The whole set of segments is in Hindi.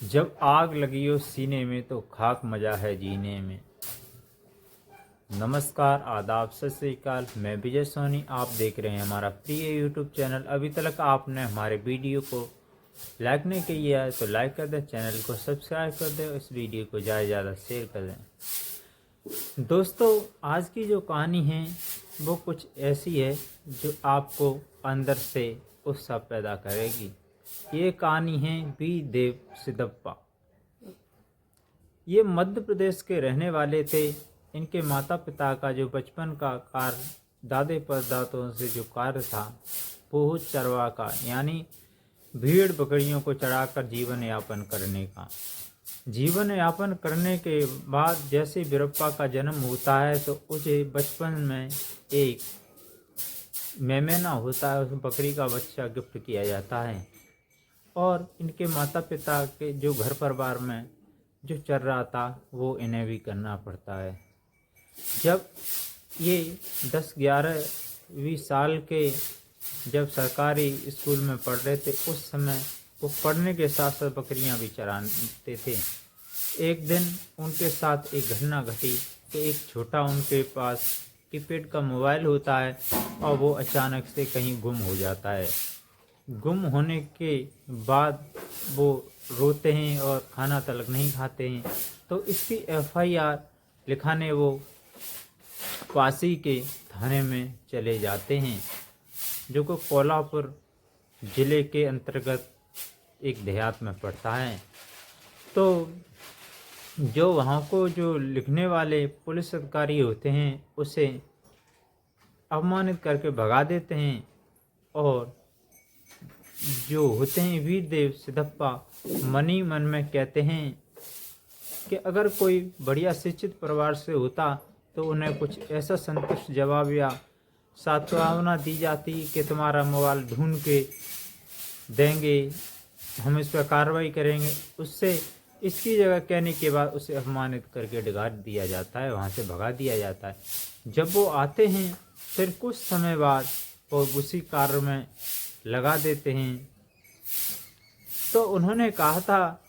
जब आग लगी हो सीने में तो खाक मजा है जीने में। नमस्कार, आदाब, सत श्री अकाल। मैं विजय सोनी, आप देख रहे हैं हमारा प्रिय यूट्यूब चैनल। अभी तक आपने हमारे वीडियो को लाइक नहीं किया है तो लाइक कर दें, चैनल को सब्सक्राइब कर दें, इस वीडियो को ज़्यादा से ज़्यादा शेयर कर दें। दोस्तों, आज की जो कहानी है वो कुछ ऐसी है जो आपको अंदर से उत्साह पैदा करेगी। ये कहानी है वीर देव सिद्धप्पा। ये मध्य प्रदेश के रहने वाले थे। इनके माता पिता का जो बचपन का कार्य, दादे परदादों से जो कार्य था वो चरवा का, यानी भेड़ बकरियों को चढ़ाकर जीवन यापन करने का। जीवन यापन करने के बाद जैसे वीरप्पा का जन्म होता है तो उसे बचपन में एक मेमना होता है, उस बकरी का बच्चा गिफ्ट किया जाता है। और इनके माता पिता के जो घर परिवार में जो चल रहा था वो इन्हें भी करना पड़ता है। जब ये 10-11 साल के जब सरकारी स्कूल में पढ़ रहे थे उस समय वो पढ़ने के साथ साथ बकरियां भी चराते थे। एक दिन उनके साथ एक घटना घटी कि एक छोटा उनके पास कीपैड का मोबाइल होता है और वो अचानक से कहीं गुम हो जाता है। गुम होने के बाद वो रोते हैं और खाना तलक नहीं खाते हैं। तो इसकी FIR लिखाने वो पासी के थाने में चले जाते हैं, जो कि कोल्हापुर ज़िले के अंतर्गत एक देहात में पड़ता है। तो जो वहाँ को जो लिखने वाले पुलिस अधिकारी होते हैं उसे अपमानित करके भगा देते हैं। और जो होते हैं वीर देव सिद्धप्पा मन ही मन में कहते हैं कि अगर कोई बढ़िया शिक्षित परिवार से होता तो उन्हें कुछ ऐसा संतुष्ट जवाब या सांत्वना दी जाती कि तुम्हारा मोबाइल ढूंढ के देंगे, हम इस पर कार्रवाई करेंगे। उससे इसकी जगह कहने के बाद उसे अपमानित करके डिगाड़ दिया जाता है, वहाँ से भगा दिया जाता है। जब वो आते हैं फिर कुछ समय बाद वो उसी कार्य में लगा देते हैं। तो उन्होंने कहा था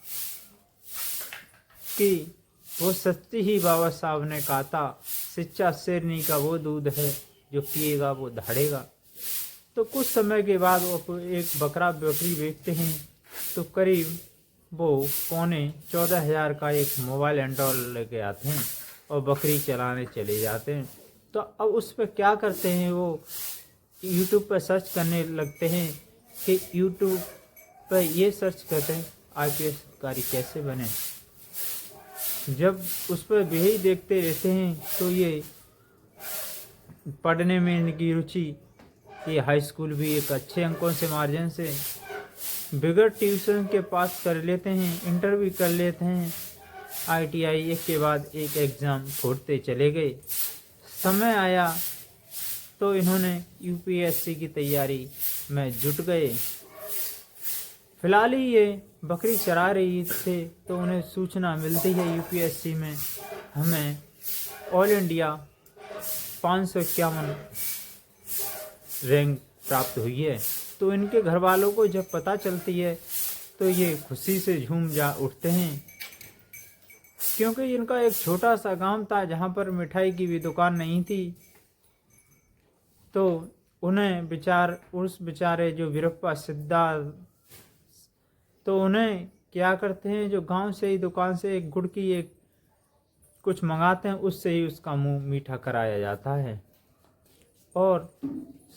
कि वो सच्ची ही बाबा साहब ने कहा था, शिक्षा शेरनी का वो दूध है जो पिएगा वो दहाड़ेगा। तो कुछ समय के बाद वो एक बकरी बेचते हैं तो करीब वो 14,500 का एक मोबाइल एंड्रॉइड लेके आते हैं और बकरी चलाने चले जाते हैं। तो अब उस पर क्या करते हैं, वो यूट्यूब पर सर्च करने लगते हैं कि यूट्यूब पर ये सर्च करते हैं IPS अधिकारी कैसे बने। जब उस पर यही देखते रहते हैं तो ये पढ़ने में इनकी रुचि, ये हाई स्कूल भी एक अच्छे अंकों से मार्जिन से बगैर ट्यूशन के पास कर लेते हैं, इंटर भी कर लेते हैं। ITI एक के बाद एक एग्ज़ाम छोड़ते चले गए। समय आया तो इन्होंने UPSC की तैयारी में जुट गए। फिलहाल ही ये बकरी चरा रही थे तो उन्हें सूचना मिलती है UPSC में हमें ऑल इंडिया 551 रैंक प्राप्त हुई है। तो इनके घर वालों को जब पता चलती है तो ये खुशी से झूम जा उठते हैं, क्योंकि इनका एक छोटा सा गांव था जहां पर मिठाई की भी दुकान नहीं थी। तो उन्हें उस बेचारे जो वीरप्पा सिद्धा, तो उन्हें क्या करते हैं, जो गांव से ही दुकान से एक गुड़ की एक कुछ मंगाते हैं, उससे ही उसका मुंह मीठा कराया जाता है। और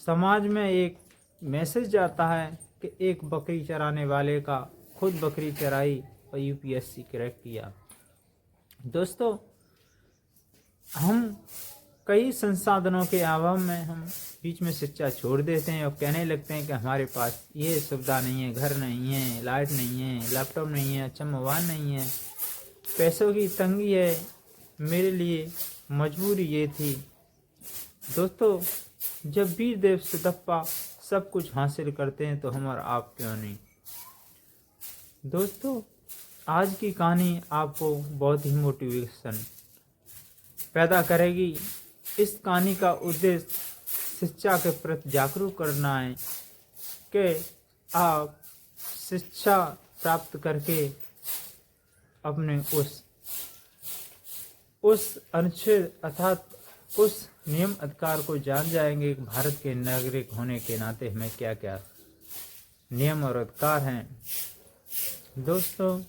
समाज में एक मैसेज जाता है कि एक बकरी चराने वाले का खुद बकरी चराई और UPSC क्रैक किया। दोस्तों, हम कई संसाधनों के अभाव में हम बीच में शिक्षा छोड़ देते हैं और कहने लगते हैं कि हमारे पास ये सुविधा नहीं है, घर नहीं है, लाइट नहीं है, लैपटॉप नहीं है, अच्छा मोबाइल नहीं है, पैसों की तंगी है, मेरे लिए मजबूरी ये थी। दोस्तों, जब वीर देव सिद्धप्पा सब कुछ हासिल करते हैं तो हम और आप क्यों नहीं। दोस्तों, आज की कहानी आपको बहुत ही मोटिवेशन पैदा करेगी। इस कहानी का उद्देश्य शिक्षा के प्रति जागरूक करना है कि आप शिक्षा प्राप्त करके अपने उस अनुच्छेद अर्थात उस नियम अधिकार को जान जाएंगे कि भारत के नागरिक होने के नाते हमें क्या क्या नियम और अधिकार हैं। दोस्तों,